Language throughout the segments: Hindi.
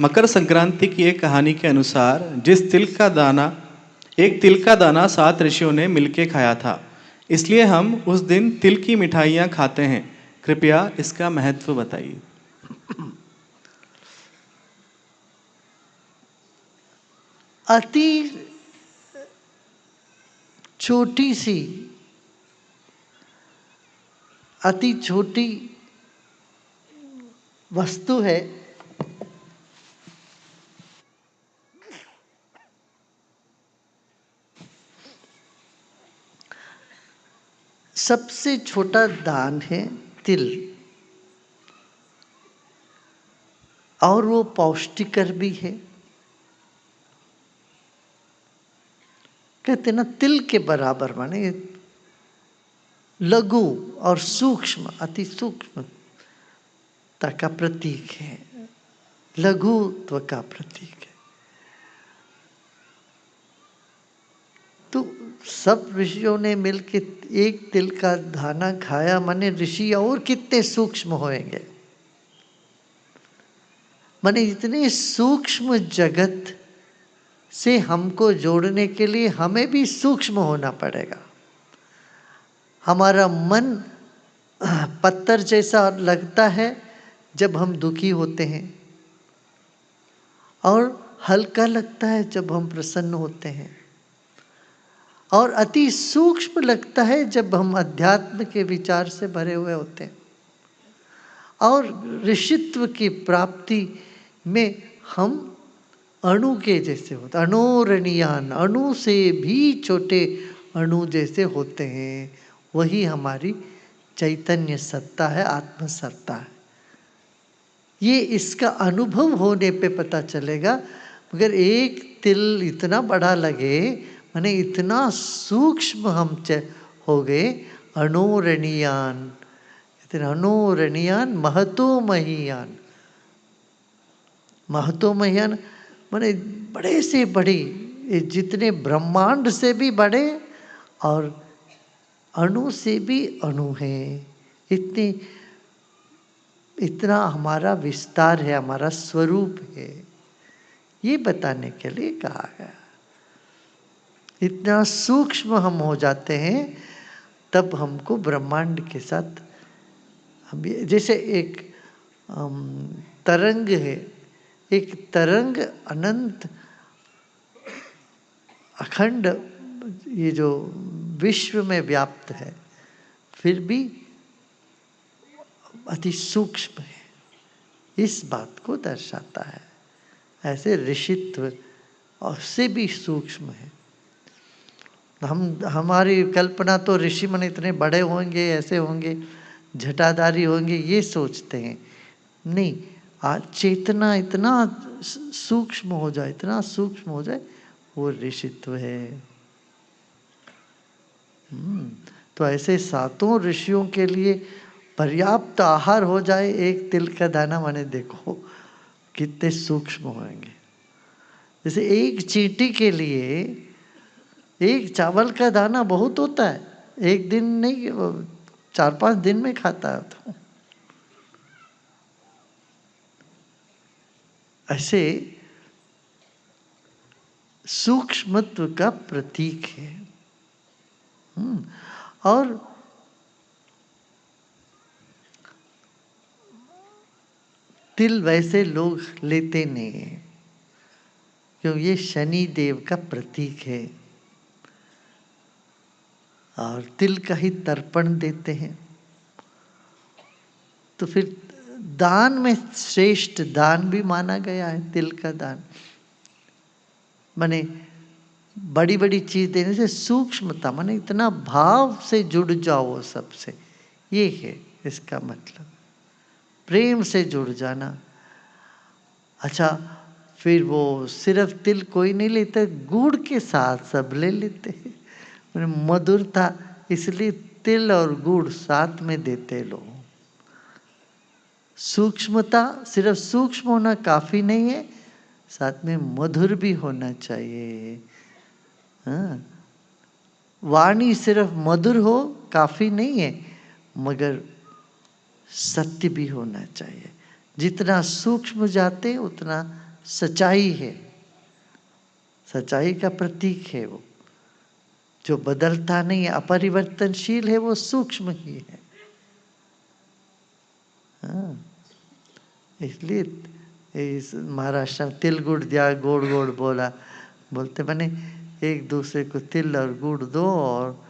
मकर संक्रांति की एक कहानी के अनुसार एक तिल का दाना 7 ऋषियों ने मिलके खाया था, इसलिए हम उस दिन तिल की मिठाइयाँ खाते हैं। कृपया इसका महत्व बताइए। अति छोटी सी, अति छोटी वस्तु है, सबसे छोटा दान है तिल, और वो पौष्टिकर भी है। कहते ना तिल के बराबर, माने लघु और सूक्ष्म, अति सूक्ष्मता का प्रतीक है, लघुत्व का प्रतीक है। तो सब ऋषियों ने मिलके एक तिल का दाना खाया, माने ऋषि और कितने सूक्ष्म होंगे। माने इतने सूक्ष्म जगत से हमको जोड़ने के लिए हमें भी सूक्ष्म होना पड़ेगा। हमारा मन पत्थर जैसा लगता है जब हम दुखी होते हैं, और हल्का लगता है जब हम प्रसन्न होते हैं, और अति सूक्ष्म लगता है जब हम अध्यात्म के विचार से भरे हुए होते हैं। और ऋषित्व की प्राप्ति में हम अणु के जैसे होते, अणोरणीयान, अणु से भी छोटे अणु जैसे होते हैं। वही हमारी चैतन्य सत्ता है, आत्म सत्ता है। ये इसका अनुभव होने पे पता चलेगा। मगर एक तिल इतना बड़ा लगे, माने इतना सूक्ष्म हम हो गए। अणोरणीयान, अणोरणीयान महतो महीयान। महतो महीयान माने बड़े से बड़ी, जितने ब्रह्मांड से भी बड़े और अणु से भी अणु है। इतना हमारा विस्तार है, हमारा स्वरूप है, ये बताने के लिए कहा गया। इतना सूक्ष्म हम हो जाते हैं तब हमको ब्रह्मांड के साथ, हम जैसे एक तरंग है, एक तरंग अनंत अखंड ये जो विश्व में व्याप्त है, फिर भी अति सूक्ष्म है, इस बात को दर्शाता है। ऐसे ऋषित्व उससे भी सूक्ष्म है। हमारी कल्पना तो ऋषि मन इतने बड़े होंगे, ऐसे होंगे, झटाधारी होंगे, ये सोचते हैं। नहीं, आज चेतना इतना सूक्ष्म हो जाए, इतना सूक्ष्म हो जाए, वो ऋषित्व है। तो ऐसे 7 ऋषियों के लिए पर्याप्त आहार हो जाए एक तिल का दाना, माने देखो कितने सूक्ष्म होंगे। जैसे एक चींटी के लिए एक चावल का दाना बहुत होता है, एक दिन नहीं, 4-5 दिन में खाता है। तो ऐसे सूक्ष्मत्व का प्रतीक है। और तिल वैसे लोग लेते नहीं हैं, क्योंकि ये शनि देव का प्रतीक है, और तिल का ही तर्पण देते हैं। तो फिर दान में श्रेष्ठ दान भी माना गया है तिल का दान। माने बड़ी बड़ी चीज देने से सूक्ष्मता, माने इतना भाव से जुड़ जाओ सबसे, ये है इसका मतलब, प्रेम से जुड़ जाना। अच्छा, फिर वो सिर्फ तिल कोई नहीं लेता, गुड़ के साथ सब ले लेते हैं। मधुरता, इसलिए तिल और गुड़ साथ में देते लोग। सूक्ष्मता, सिर्फ सूक्ष्म होना काफी नहीं है, साथ में मधुर भी होना चाहिए। हाँ, वाणी सिर्फ मधुर हो काफी नहीं है, मगर सत्य भी होना चाहिए। जितना सूक्ष्म जाते उतना सच्चाई है, सच्चाई का प्रतीक है वो, जो बदलता नहीं है, अपरिवर्तनशील है, वो सूक्ष्म ही है। हाँ, इसलिए इस महाराष्ट्र में तिल गुड़ दिया गोड़ गोड़ बोला, बोलते बने एक दूसरे को तिल और गुड़ दो और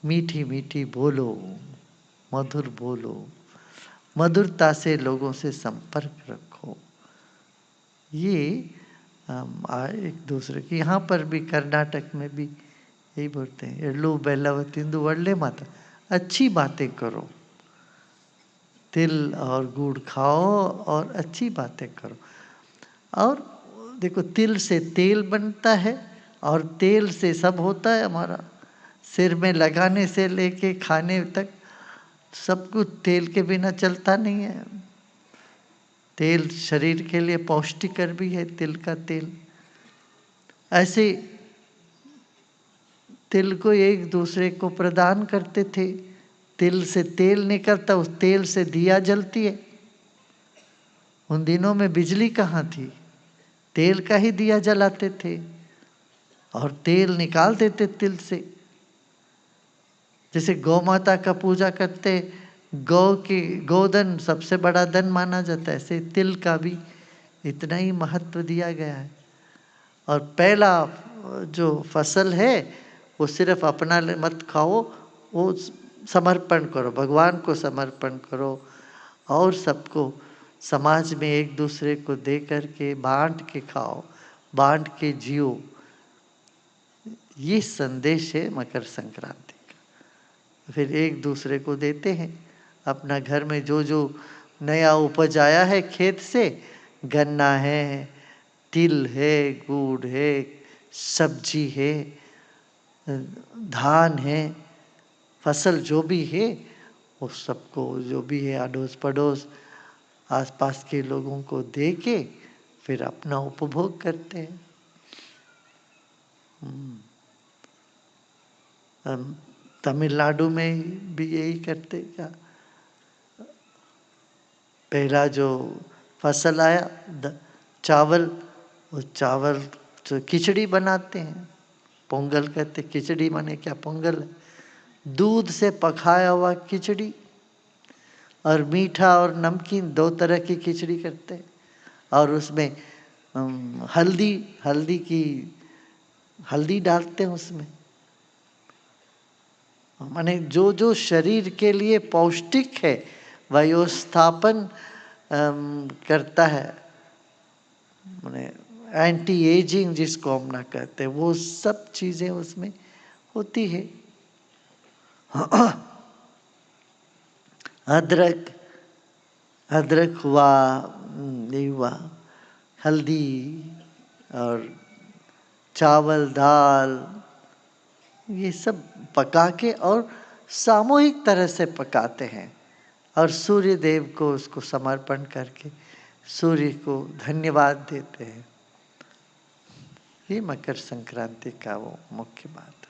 मीठी मीठी बोलो, मधुर बोलो, मधुरता से लोगों से संपर्क रखो। ये एक दूसरे की, यहाँ पर भी कर्नाटक में भी यही बोलते हैं, एल्लू बेल्लावतिंदु वड़ले माता, अच्छी बातें करो, तिल और गुड़ खाओ और अच्छी बातें करो। और देखो, तिल से तेल बनता है और तेल से सब होता है हमारा, सिर में लगाने से लेके खाने तक सब कुछ तेल के बिना चलता नहीं है। तेल शरीर के लिए पौष्टिकर भी है, तिल का तेल। ऐसे तिल को एक दूसरे को प्रदान करते थे, तिल से तेल निकलता, उस तेल से दिया जलती है। उन दिनों में बिजली कहाँ थी, तेल का ही दिया जलाते थे और तेल निकाल देते तिल से। जैसे गौ माता का पूजा करते, गौ की गोधन सबसे बड़ा धन माना जाता है, ऐसे तिल का भी इतना ही महत्व दिया गया है। और पहला जो फसल है वो सिर्फ अपना मत खाओ, वो समर्पण करो, भगवान को समर्पण करो और सबको समाज में एक दूसरे को दे करके बांट के खाओ, बांट के जियो। ये संदेश है मकर संक्रांति का। फिर एक दूसरे को देते हैं, अपना घर में जो जो नया उपज आया है खेत से, गन्ना है, तिल है, गुड़ है, सब्जी है, धान है, फसल जो भी है, वो सबको जो भी है अड़ोस पड़ोस आसपास के लोगों को दे के फिर अपना उपभोग करते हैं। तमिलनाडु में भी यही करते क्या, पहला जो फसल आया चावल, वो चावल तो खिचड़ी बनाते हैं, पोंगल कहते, खिचड़ी माने क्या, पोंगल है, दूध से पकाया हुआ खिचड़ी और मीठा और नमकीन, दो तरह की खिचड़ी करते हैं। और उसमें हल्दी डालते हैं उसमें, माने जो जो शरीर के लिए पौष्टिक है, वयोस्थापन करता है, माने एंटी एजिंग जिसको हम ना कहते हैं, वो सब चीजें उसमें होती है। अदरक हुआ, ये हुआ, हल्दी और चावल दाल, ये सब पका के और सामूहिक तरह से पकाते हैं और सूर्य देव को उसको समर्पण करके सूर्य को धन्यवाद देते हैं। ये मकर संक्रांति का वो मुख्य बात है।